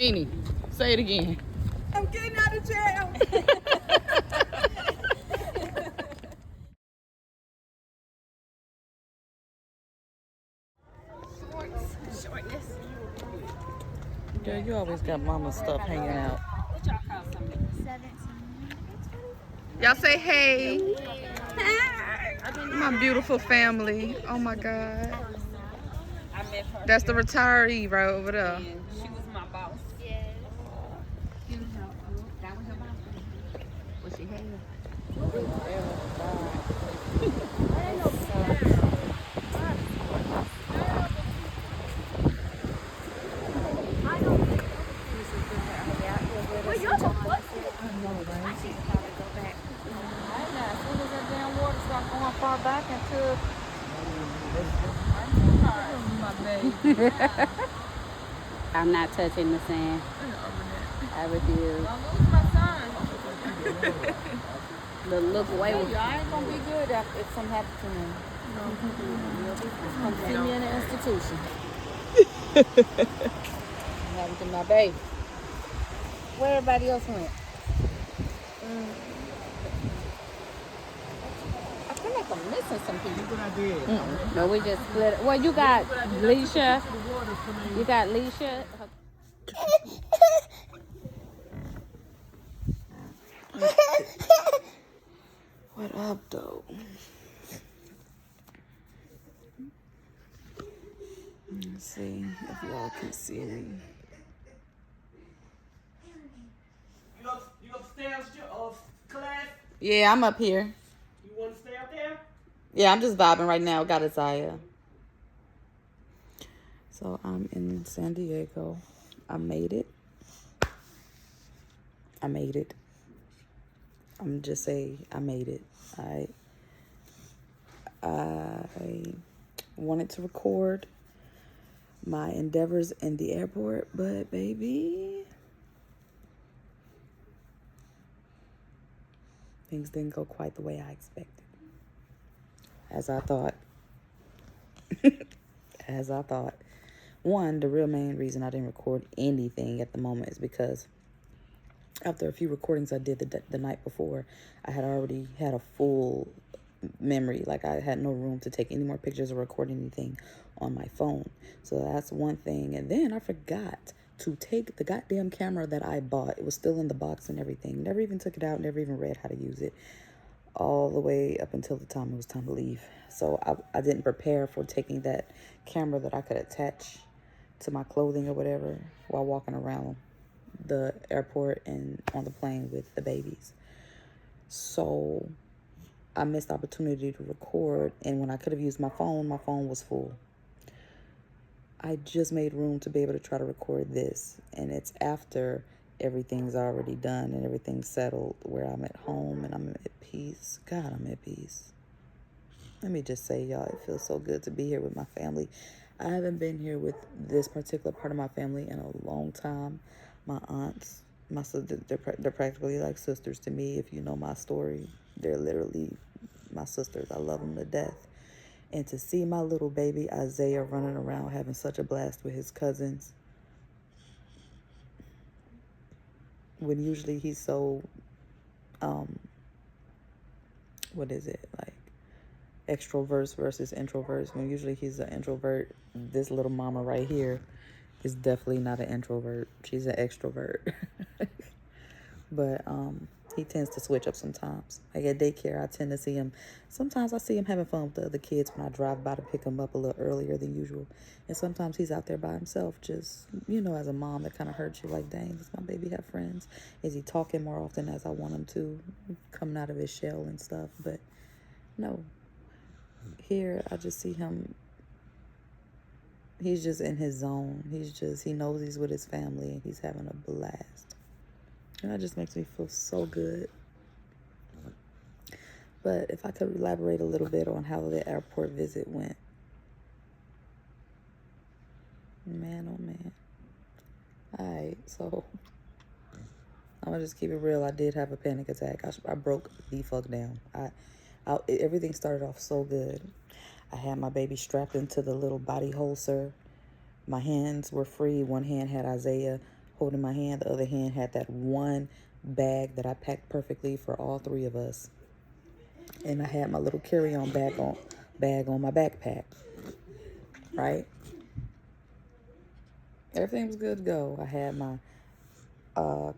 Beanie, say it again. I'm getting out of jail. Shortness. Girl, you always got mama's stuff hanging out. What y'all call something? 17. Y'all say hey. My beautiful family. Oh my God. I met her. That's the retiree right over there. And she was my boss. Yes. That was her boss. Was she hair? Well, y'all just busted. As soon as that damn water starts going far back into I'm not touching the sand. I refuse. Look away. I ain't gonna be good if something happens to me. Come see me in an institution. What happened to my baby? Where everybody else went? I feel like I'm missing some people. No, we just split. Well, you got Leisha. You got Leisha. What up, though? Let's see if y'all can see me. You upstairs, class? Yeah, I'm up here. You want to stay up there? Yeah, I'm just vibing right now. Got Isiah. So I'm in San Diego. I made it. I'm just say I made it. I wanted to record my endeavors in the airport, but baby, things didn't go quite the way I expected. As I thought. One, the real main reason I didn't record anything at the moment is because after a few recordings I did the night before, I had already had a full memory. Like, I had no room to take any more pictures or record anything on my phone. So that's one thing. And then I forgot to take the goddamn camera that I bought. It was still in the box and everything. Never even took it out, never even read how to use it, all the way up until the time it was time to leave. So I didn't prepare for taking that camera that I could attach to my clothing or whatever while walking around the airport and on the plane with the babies. So I missed the opportunity to record, and when I could have used my phone was full. I just made room to be able to try to record this, and it's after everything's already done and everything's settled, where I'm at home and I'm at peace. God, I'm at peace. Let me just say, y'all, it feels so good to be here with my family. I haven't been here with this particular part of my family in a long time. My aunts, my sisters, they're practically like sisters to me. If you know my story, they're literally my sisters. I love them to death. And to see my little baby Isiah running around having such a blast with his cousins, when usually he's so, what is it, like extroverts versus introverts. When usually he's an introvert, this little mama right here is definitely not an introvert. She's an extrovert. But he tends to switch up sometimes. Like at daycare, I tend to see him. Sometimes I see him having fun with the other kids when I drive by to pick him up a little earlier than usual. And sometimes he's out there by himself, just, you know, as a mom, that kind of hurts you. Like, dang, does my baby have friends? Is he talking more often as I want him to, coming out of his shell and stuff? But no. Here, I just see him. He's just in his zone. He knows he's with his family and he's having a blast. And that just makes me feel so good. But if I could elaborate a little bit on how the airport visit went. Man, oh man. Alright, so I'm gonna just keep it real. I did have a panic attack. I broke the fuck down. Everything started off so good. I had my baby strapped into the little body holster. My hands were free. One hand had Isiah holding my hand. The other hand had that one bag that I packed perfectly for all three of us. And I had my little carry-on bag on my backpack, right? Everything was good to go. I had my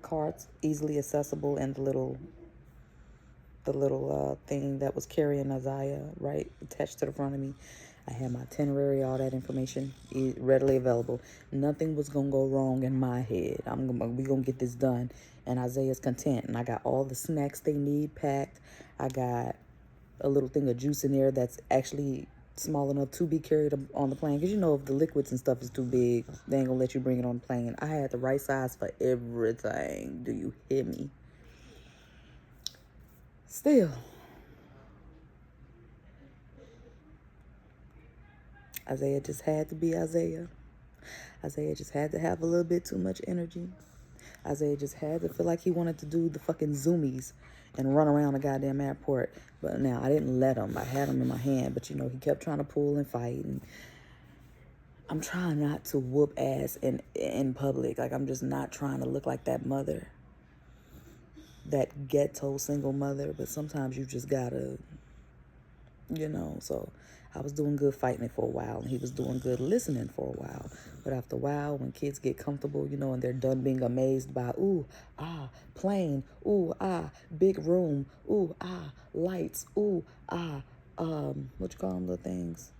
cards easily accessible and the little thing that was carrying Isiah right attached to the front of me. I had my itinerary, all that information readily available. Nothing was gonna go wrong in my head. We gonna get this done, and Isaiah's content. And I got all the snacks they need packed. I got a little thing of juice in there that's actually small enough to be carried on the plane. Because you know, if the liquids and stuff is too big, they ain't gonna let you bring it on the plane. I had the right size for everything. Do you hear me? Still, Isiah just had to be Isiah. Isiah just had to have a little bit too much energy. Isiah just had to feel like he wanted to do the fucking zoomies and run around the goddamn airport. But now, I didn't let him. I had him in my hand. But, you know, he kept trying to pull and fight. And I'm trying not to whoop ass in public. Like, I'm just not trying to look like that mother. That ghetto single mother. But sometimes you just gotta, you know. So I was doing good fighting it for a while. And he was doing good listening for a while. But after a while, when kids get comfortable, you know, and they're done being amazed by, ooh, ah, plane, ooh, ah, big room, ooh, ah, lights, ooh, ah, what you call them, little things?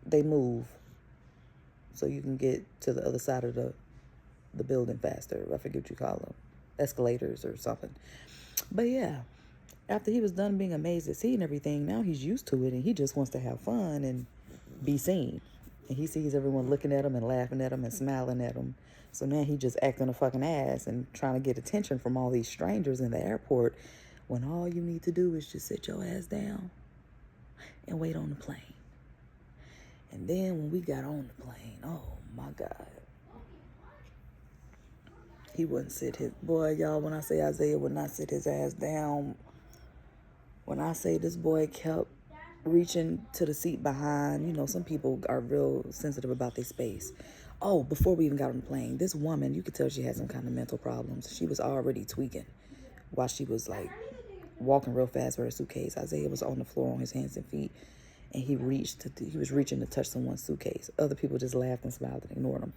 They move so you can get to the other side of the building faster. I forget what you call them. Escalators or something. But yeah, after he was done being amazed at seeing everything, now he's used to it and he just wants to have fun and be seen. And he sees everyone looking at him and laughing at him and smiling at him. So now he just acting a fucking ass and trying to get attention from all these strangers in the airport when all you need to do is just sit your ass down and wait on the plane. And then when we got on the plane, oh my God. He wouldn't sit his... Boy, y'all, when I say Isiah would not sit his ass down, when I say this boy kept reaching to the seat behind, you know, some people are real sensitive about their space. Oh, before we even got on the plane, this woman, you could tell she had some kind of mental problems. She was already tweaking while she was like walking real fast with her suitcase. Isiah was on the floor on his hands and feet, and he was reaching to touch someone's suitcase. Other people just laughed and smiled and ignored him.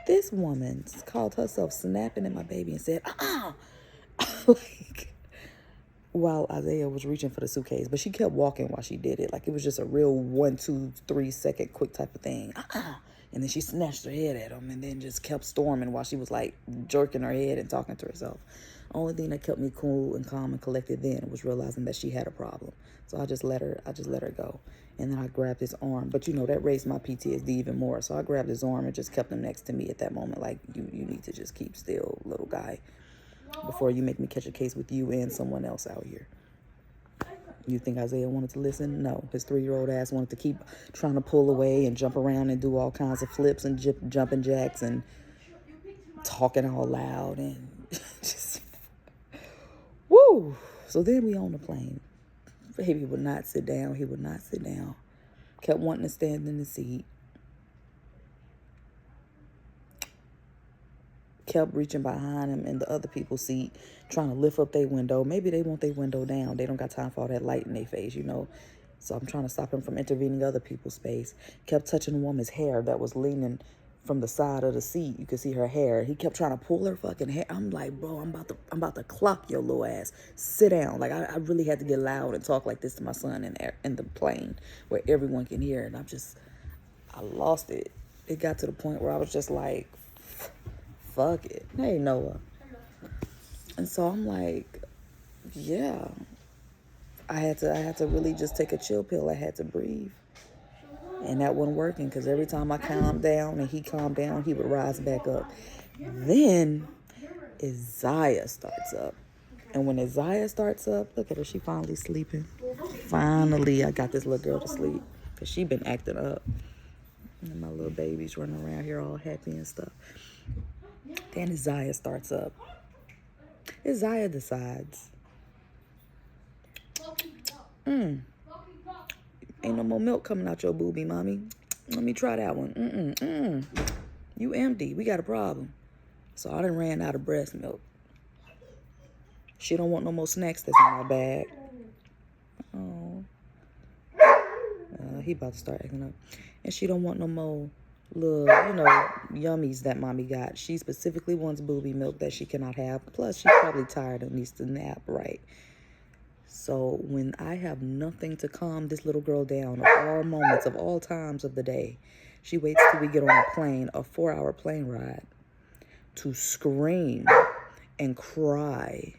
This woman called herself snapping at my baby and said, like, while Isiah was reaching for the suitcase. But she kept walking while she did it. Like, it was just a real 1, 2, 3 second quick type of thing. And then she snatched her head at him and then just kept storming while she was, like, jerking her head and talking to herself. Only thing that kept me cool and calm and collected then was realizing that she had a problem. So I just let her go. And then I grabbed his arm. But, you know, that raised my PTSD even more. So I grabbed his arm and just kept him next to me at that moment. Like, you need to just keep still, little guy, before you make me catch a case with you and someone else out here. You think Isiah wanted to listen? No. His 3-year-old ass wanted to keep trying to pull away and jump around and do all kinds of flips and jumping jacks and talking all loud and just... Woo! So then we on the plane. Baby would not sit down. He would not sit down. Kept wanting to stand in the seat. Kept reaching behind him in the other people's seat, trying to lift up their window. Maybe they want their window down. They don't got time for all that light in their face, you know. So I'm trying to stop him from intervening other people's space. Kept touching a woman's hair that was leaning from the side of the seat. You could see her hair. He kept trying to pull her fucking hair. I'm like, bro, I'm about to clock your little ass. Sit down. Like, I really had to get loud and talk like this to my son in the plane where everyone can hear. And I lost it. It got to the point where I was just like, fuck it. Hey, Noah. And so I'm like, yeah. I had to really just take a chill pill. I had to breathe. And that wasn't working because every time I calmed down and he calmed down, he would rise back up. Then Isiah starts up. And when Isiah starts up, look at her. She finally sleeping. Finally, I got this little girl to sleep because she been acting up. And my little baby's running around here all happy and stuff. Then Isiah starts up. Isiah decides, ain't no more milk coming out your boobie, mommy. Let me try that one. You empty. We got a problem. So I done ran out of breast milk. She don't want no more snacks that's in my bag. Oh. He about to start acting up. And she don't want no more little, yummies that mommy got. She specifically wants booby milk that she cannot have. Plus, she's probably tired and needs to nap, right? So when I have nothing to calm this little girl down at all moments of all times of the day, she waits till we get on a plane, a 4-hour plane ride, to scream and cry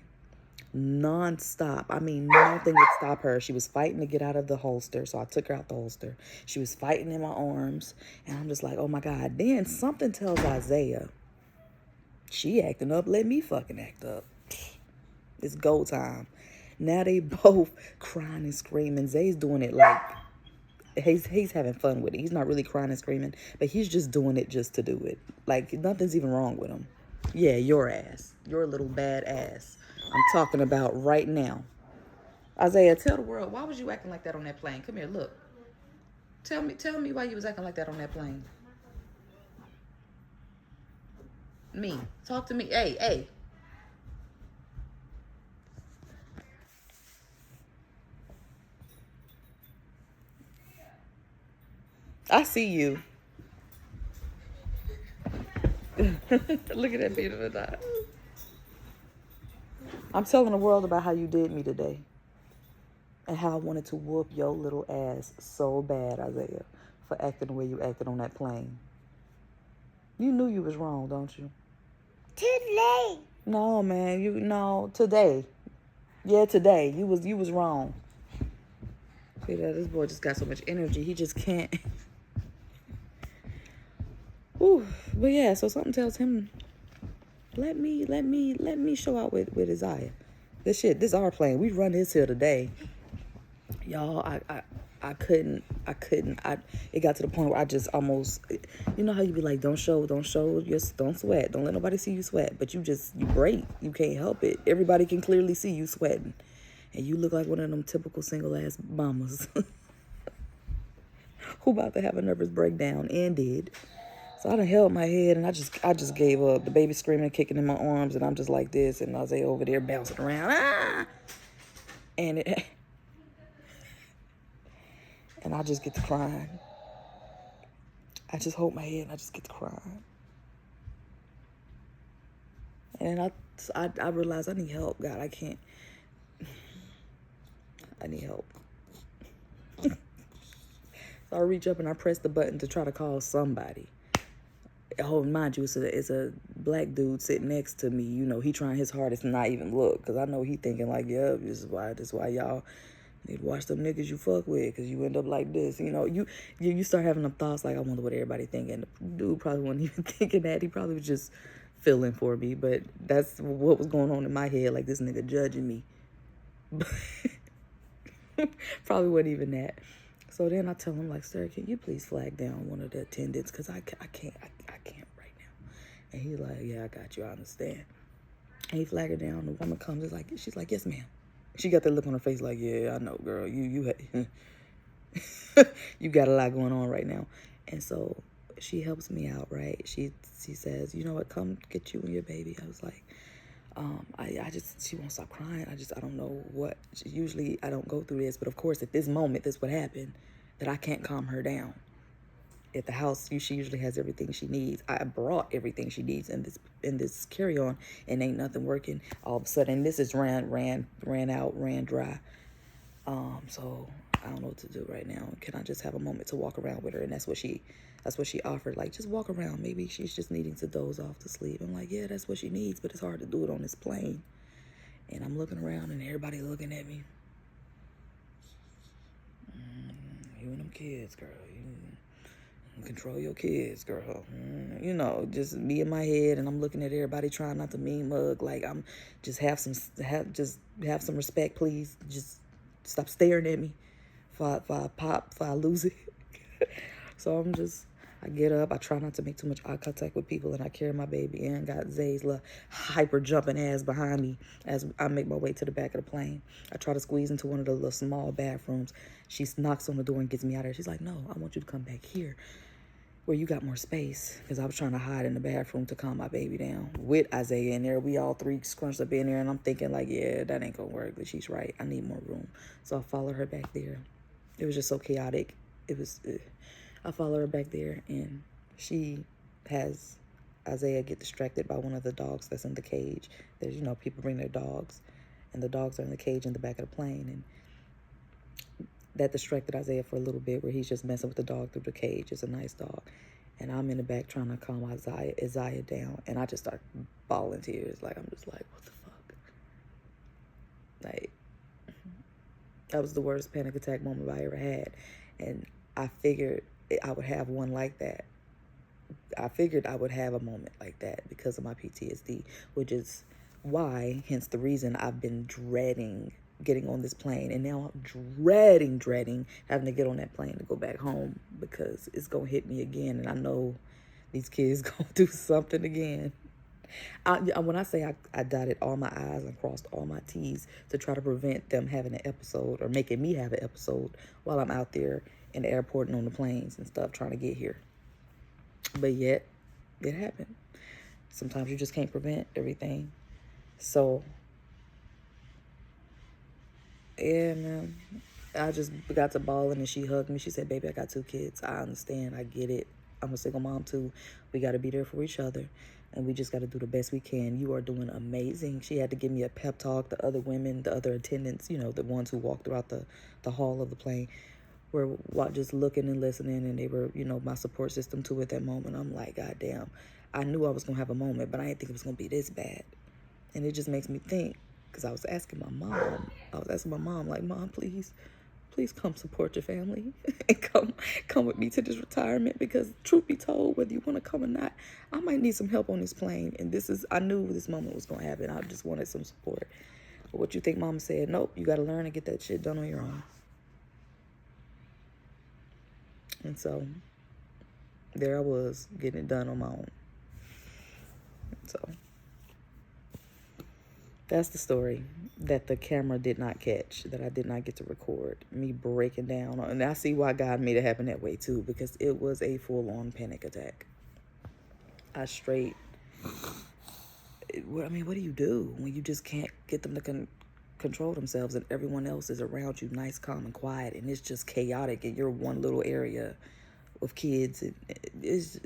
non-stop. I mean, nothing would stop her. She was fighting to get out of the holster, so I took her out the holster. She was fighting in my arms, and I'm just like, oh my God. Then something tells Isiah, she acting up, let me fucking act up. It's go time. Now they both crying and screaming. Zay's doing it like, he's having fun with it. He's not really crying and screaming, but he's just doing it just to do it. Like, nothing's even wrong with him. Yeah, your ass. Your little bad ass. I'm talking about right now. Isiah, tell the world, why was you acting like that on that plane? Come here, look. Tell me why you was acting like that on that plane. Me. Talk to me. Hey. I see you. Look at that beautiful dot. I'm telling the world about how you did me today. And how I wanted to whoop your little ass so bad, Isiah, for acting the way you acted on that plane. You knew you was wrong, don't you? Today. No, man, today. Yeah, today. You was wrong. See that? This boy just got so much energy. He just can't. Ooh, but yeah, so something tells him, let me show out with Isiah. This is our plane. We run this here today. Y'all, I couldn't. It got to the point where I just almost, how you be like, don't show, just don't sweat. Don't let nobody see you sweat. But you break. You can't help it. Everybody can clearly see you sweating. And you look like one of them typical single ass mamas who about to have a nervous breakdown and did. So I done held my head and I just gave up. The baby screaming and kicking in my arms and I'm just like this and Isiah over there bouncing around. Ah! And I just get to crying. I just hold my head and I just get to crying. And I realize I need help. God, I can't. I need help. So I reach up and I press the button to try to call somebody. Oh, mind you, it's a black dude sitting next to me. He trying his hardest to not even look. Because I know he thinking like, yeah, this is why y'all need to watch them niggas you fuck with. Because you end up like this. You start having them thoughts like, I wonder what everybody thinking. The dude probably wasn't even thinking that. He probably was just feeling for me. But that's what was going on in my head. Like, this nigga judging me. Probably wasn't even that. So then I tell him, like, sir, can you please flag down one of the attendants? Because I can't right now. And he's like, yeah, I got you. I understand. And he flagged her down. The woman comes. She's like, yes, ma'am. She got that look on her face like, yeah, I know, girl. You got a lot going on right now. And so she helps me out, right? She says, you know what? Come get you and your baby. I was like, she won't stop crying. I don't know what. Usually I don't go through this, but of course at this moment, this would happen, that I can't calm her down. At the house, she usually has everything she needs. I brought everything she needs in this carry-on, and ain't nothing working. All of a sudden, this is ran out, ran dry. So I don't know what to do right now. Can I just have a moment to walk around with her? And that's what she offered. Like, just walk around. Maybe she's just needing to doze off to sleep. I'm like, yeah, that's what she needs, but it's hard to do it on this plane. And I'm looking around, and everybody looking at me. You and them kids, girl. You control your kids, girl. Just me in my head, and I'm looking at everybody trying not to mean mug. Like, I'm just have some respect, please. Just stop staring at me. If I lose it. So I get up. I try not to make too much eye contact with people, and I carry my baby in. Got Zay's little hyper jumping ass behind me as I make my way to the back of the plane. I try to squeeze into one of the little small bathrooms. She knocks on the door and gets me out of there. She's like, no, I want you to come back here. where you got more space, because I was trying to hide in the bathroom to calm my baby down with Isiah in there. We all three scrunched up in there, and I'm thinking like, yeah, that ain't gonna work, but she's right. I need more room. So I followed her back there. It was just so chaotic. I follow her back there, and she has Isiah get distracted by one of the dogs that's in the cage. There's, people bring their dogs, and the dogs are in the cage in the back of the plane, and that distracted Isiah for a little bit, where he's just messing with the dog through the cage. It's a nice dog. And I'm in the back trying to calm Isiah down, and I just start bawling tears. Like, I'm just like, what the fuck? Like, that was the worst panic attack moment I ever had. And I figured I would have one like that. I figured I would have a moment like that because of my PTSD, which is why, hence the reason I've been dreading getting on this plane, and now I'm dreading having to get on that plane to go back home, because it's gonna hit me again, and I know these kids gonna do something again. When I say I dotted all my I's and crossed all my T's to try to prevent them having an episode, or making me have an episode while I'm out there in the airport and on the planes and stuff trying to get here. But yet, it happened. Sometimes you just can't prevent everything. So, yeah, man. I just got to bawling, and she hugged me. She said, baby, I got 2 kids. I understand. I get it. I'm a single mom, too. We got to be there for each other, and we just got to do the best we can. You are doing amazing. She had to give me a pep talk. The other women, the other attendants, the ones who walked throughout the hall of the plane, were just looking and listening, and they were, my support system, too, at that moment. I'm like, God damn. I knew I was going to have a moment, but I didn't think it was going to be this bad. And it just makes me think, because I was asking my mom, like, Mom, please come support your family and come with me to this retirement, because truth be told, whether you want to come or not, I might need some help on this plane. And I knew this moment was going to happen. I just wanted some support. But what you think Mama said? Nope, you got to learn and get that shit done on your own. And so there I was, getting it done on my own. So that's the story that the camera did not catch, that I did not get to record. Me breaking down. And I see why God made it happen that way, too, because it was a full-on panic attack. What do you do when you just can't get them to control themselves, and everyone else is around you nice, calm, and quiet, and it's just chaotic in your one little area with kids? It's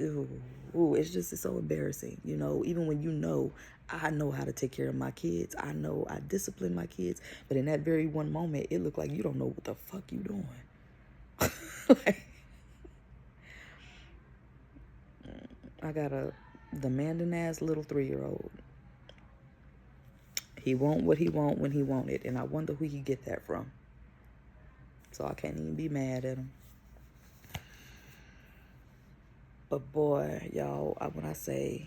so embarrassing, even when I know how to take care of my kids. I know I discipline my kids, but in that very one moment, it looked like you don't know what the fuck you doing. Like, I got a demanding ass little 3-year-old. He want what he want when he want it, and I wonder who he get that from. So I can't even be mad at him. But boy, y'all, when I say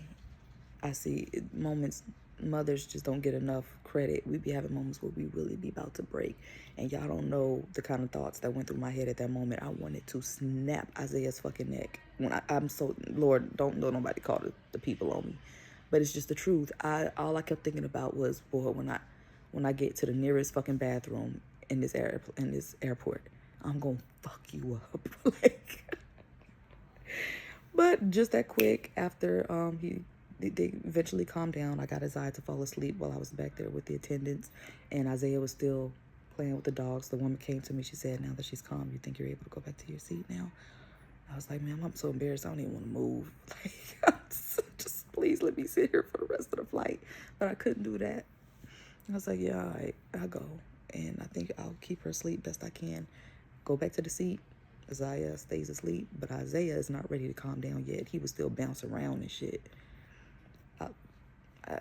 I see moments, mothers just don't get enough credit. We be having moments where we really be about to break, and y'all don't know the kind of thoughts that went through my head at that moment. I wanted to snap Isiah's fucking neck. I'm so, Lord, don't know nobody call the people on me, but it's just the truth. All I kept thinking about was, boy, when I get to the nearest fucking bathroom in this airport, I'm gonna fuck you up. Like, but just that quick after they eventually calmed down, I got Isiah to fall asleep while I was back there with the attendants, and Isiah was still playing with the dogs. The woman came to me. She said, now that she's calm, you think you're able to go back to your seat now? I was like, ma'am, I'm so embarrassed. I don't even want to move. Like, just please let me sit here for the rest of the flight. But I couldn't do that. I was like, yeah, all right, I'll go. And I think I'll keep her asleep best I can. Go back to the seat. Isiah stays asleep, but Isiah is not ready to calm down yet. He was still bouncing around and shit.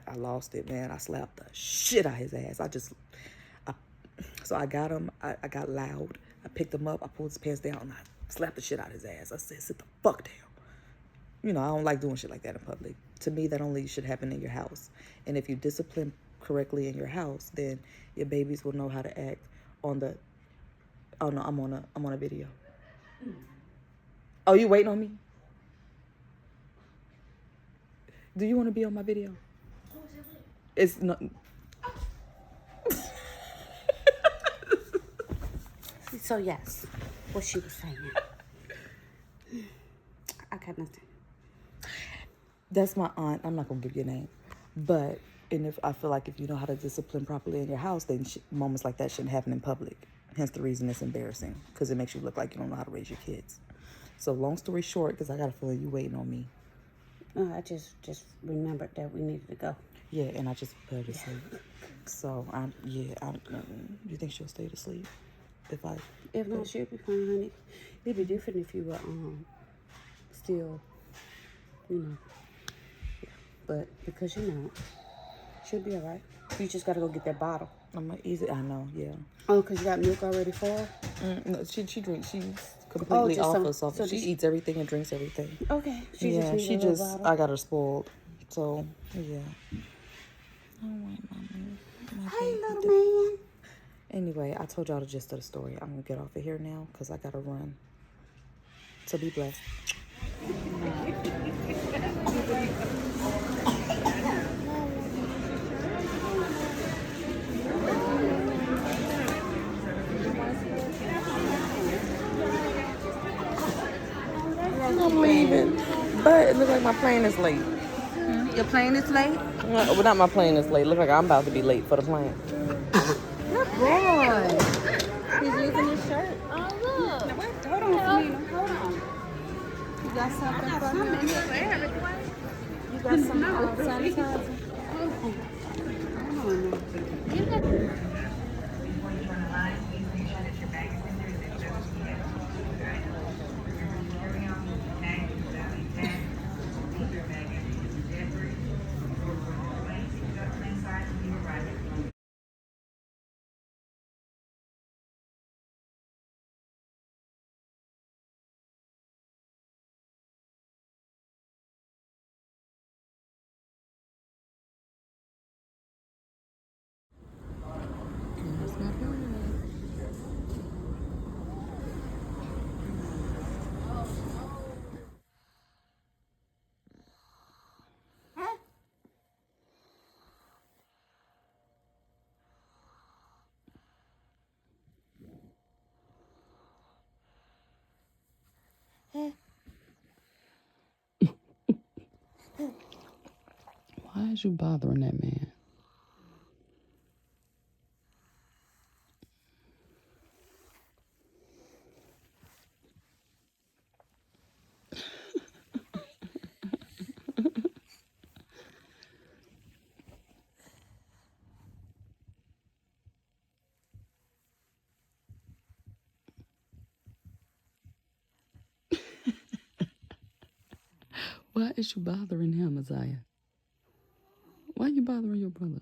I lost it, man. I slapped the shit out of his ass. So I got him. I got loud. I picked him up. I pulled his pants down, and I slapped the shit out of his ass. I said, sit the fuck down. I don't like doing shit like that in public. To me, that only should happen in your house. And if you discipline correctly in your house, then your babies will know how to act on the... Oh, no, I'm on a video. Oh, you waiting on me? Do you want to be on my video? It's not... So yes, what she was saying. I got nothing. That's my aunt. I'm not gonna give you a name, but and if I feel like if you know how to discipline properly in your house, then moments like that shouldn't happen in public. Hence the reason it's embarrassing, because it makes you look like you don't know how to raise your kids. So long story short, because I got a feeling you waiting on me. I just remembered that we needed to go. Yeah, and I just put her to sleep. So you think she'll stay to sleep? If not, she'll be fine, honey. It'd be different if you were still, you know. But because you're not, she'll be all right. You just gotta go get that bottle. I'm gonna easy. I know, yeah. Oh, because you got milk already for her? No, she drinks. She's completely off of something. She eats everything and drinks everything. Okay. She just I got her spoiled. So yeah. I don't want my Hi, little man. Anyway, I told y'all the gist of the story. I'm gonna get off of here now because I gotta run. So be blessed. I'm leaving, but it looks like my plane is late. Your plane is late? Well, not my plane is late. Look like I'm about to be late for the plane. Good boy. He's using his shirt. Oh, look. Hold on, Selena. Hold on. You got something for him? You got some sanitizer? Hold on. Why is you bothering that man? Why is you bothering him, Isiah? Why are you bothering your brother?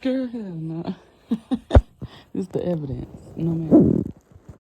Girl, hell no. This is the evidence. No, man.